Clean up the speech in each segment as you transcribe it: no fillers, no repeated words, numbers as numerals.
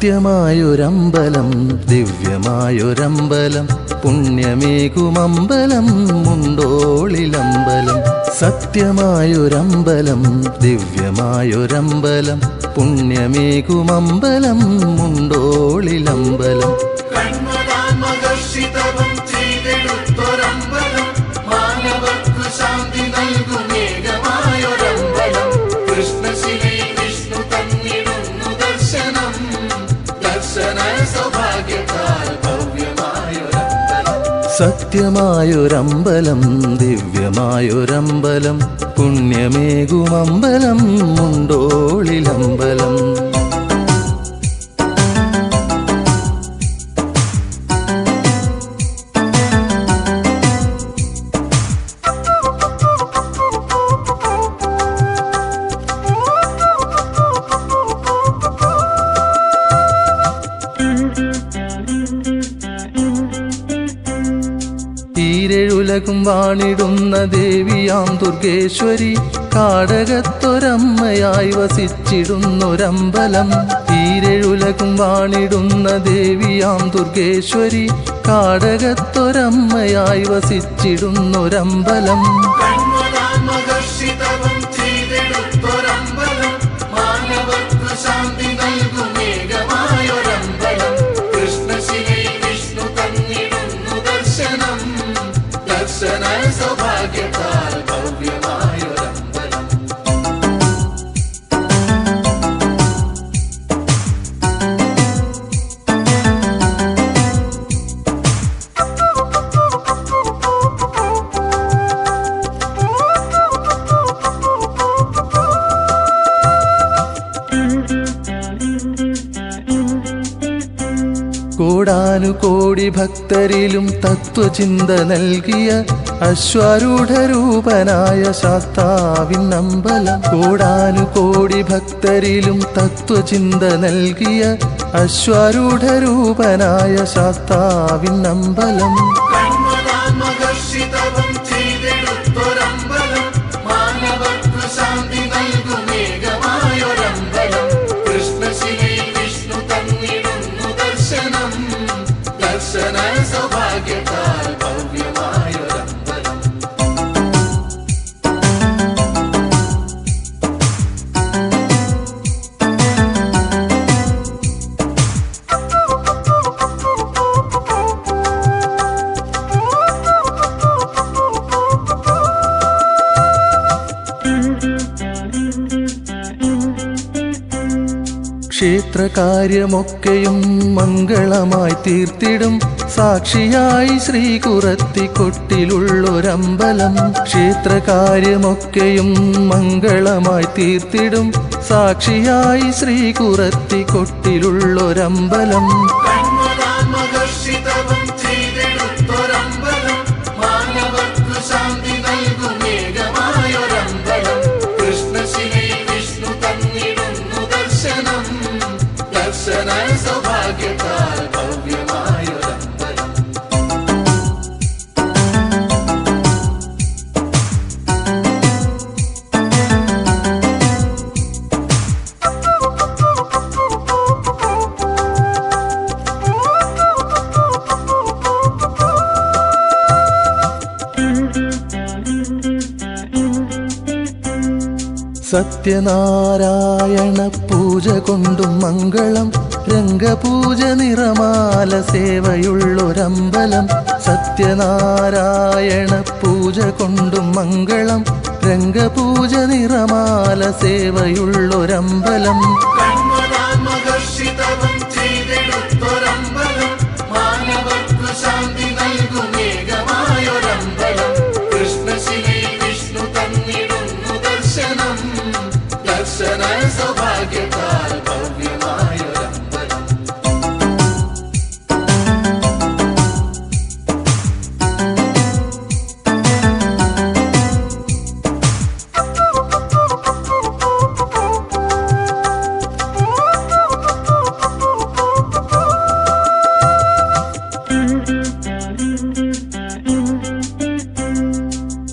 സത്യമായൊരമ്പലം ദിവ്യമായൊരമ്പലം പുണ്യമേകുമമ്പലം മുണ്ടോളിലമ്പലം. സത്യമായൊരമ്പലം ദിവ്യമായൊരമ്പലം പുണ്യമേകുമമ്പലം മുണ്ടോളിലമ്പലം. സത്യമായൊരമ്പലം ദിവ്യമായൊരമ്പലം പുണ്യമേകുമമ്പലം മുണ്ടോളിലമ്പലം. ഈരേഴുലകും വാണിടുന്ന ദേവിയാം ദുർഗേശ്വരി കാടകത്തൊരമ്മയായി വസിച്ചിടുന്നൊരമ്പലം. ഈരേഴുലകും വാണിടുന്ന ദേവിയാം ദുർഗേശ്വരി കാടകത്തൊരമ്മയായി വസിച്ചിടുന്നൊരമ്പലം. കോടാനുകോടി ഭക്തരിലും തത്വചിന്ത നൽകിയ അശ്വാരൂഢരൂപനായ ശാസ്താവിന്നമ്പലം. കോടാനുകോടി ഭക്തരിലും തത്വചിന്ത നൽകിയ അശ്വാരൂഢരൂപനായ ശാസ്താവിന്നമ്പലം. ക്ഷേത്രകാര്യമൊക്കെയും മംഗളമായി തീർത്തിടും സാക്ഷിയായി ശ്രീകുറത്തിക്കൊട്ടിലുള്ളൊരമ്പലം. ക്ഷേത്രകാര്യമൊക്കെയും മംഗളമായി തീർത്തിടും സാക്ഷിയായി ശ്രീകുറത്തിക്കൊട്ടിലുള്ളൊരമ്പലം. സത്യനാരായണ പൂജ കൊണ്ടും മംഗളം രംഗപൂജ നിറമാല സേവയുള്ളൊരമ്പലം. സത്യനാരായണ പൂജ കൊണ്ടും മംഗളം രംഗപൂജ നിറമാല സേവയുള്ളൊരമ്പലം.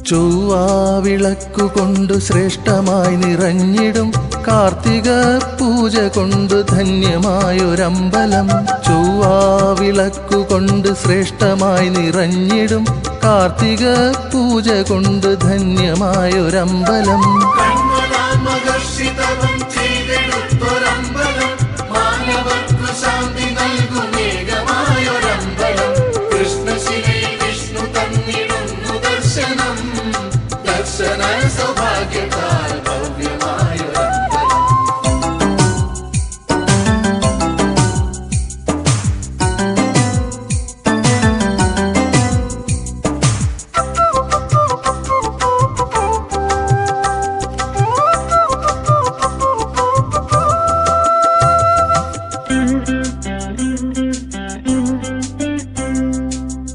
ചൊവ്വാവിളക്കുകൊണ്ടു ശ്രേഷ്ഠമായി നിറഞ്ഞിടും കാർത്തിക പൂജ കൊണ്ട് ധന്യമായൊരമ്പലം. ചൊവ്വാവിളക്കുകൊണ്ട് ശ്രേഷ്ഠമായി നിറഞ്ഞിടും കാർത്തിക പൂജ കൊണ്ട് ധന്യമായൊരമ്പലം.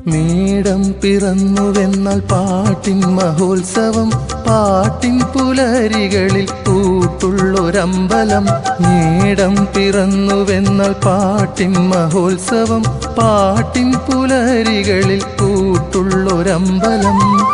മേടം പിറന്നുവെന്നാൽ പാട്ടിൻ മഹോത്സവം. പാട്ടിൻ പുലരികളിൽ കൂട്ടുള്ളൊരമ്പലം. മേടം പിറന്നുവെന്നാൽ പാട്ടിൻ മഹോത്സവം. പാട്ടിൻ പുലരികളിൽ കൂട്ടുള്ളൊരമ്പലം.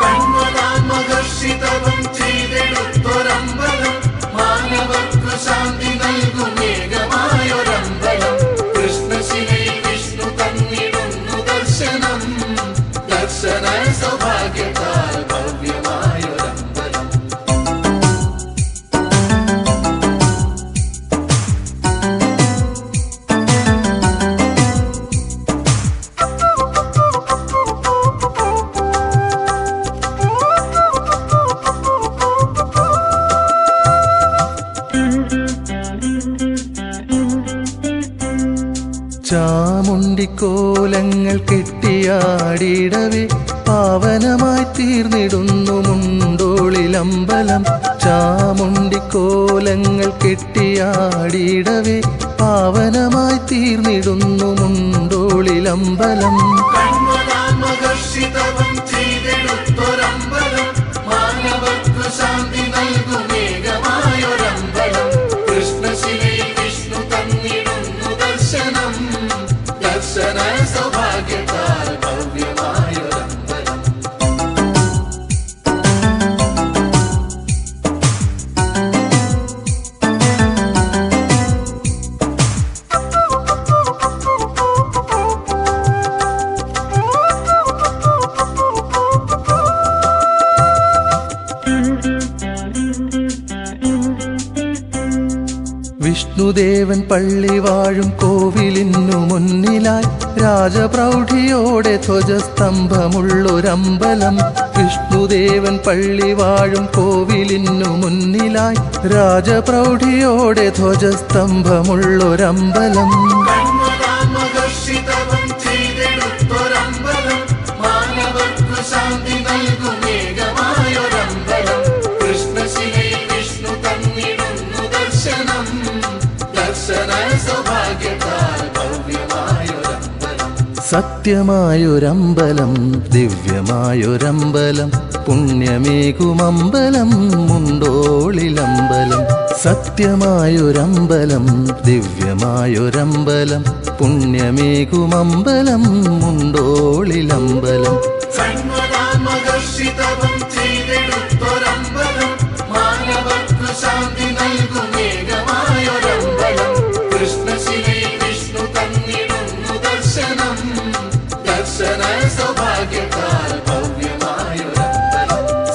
ചാമുണ്ടിക്കോലങ്ങൾ കെട്ടിയാടിടവേ പാവനമായി തീർന്നിടുന്നു മുണ്ടോളിലമ്പലം. ചാമുണ്ടിക്കോലങ്ങൾ കെട്ടിയാടിടവേ പാവനമായി തീർന്നിടുന്നു മുണ്ടോളിലമ്പലം. വിഷ്ണുദേവൻ പള്ളി വാഴും കോവിലിനു മുന്നിലായി രാജപ്രൗഢിയോടെ ധ്വജസ്തംഭമുള്ളൊരമ്പലം. വിഷ്ണുദേവൻ പള്ളി വാഴും കോവിലിനു മുന്നിലായി രാജപ്രൗഢിയോടെ ധ്വജസ്തംഭമുള്ളൊരമ്പലം. സത്യമായൊരമ്പലം ദിവ്യമായൊരമ്പലം പുണ്യമേകുമമ്പലം മുണ്ടോളിലമ്പലം. സത്യമായൊരമ്പലം ദിവ്യമായൊരമ്പലം പുണ്യമേകുമമ്പലം മുണ്ടോളിലമ്പലം.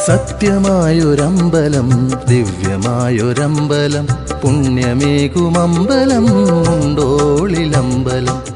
സത്യമായൊരമ്പലം ദിവ്യമായൊരമ്പലം പുണ്യമേകുമമ്പലം മുണ്ടോളിലമ്പലം.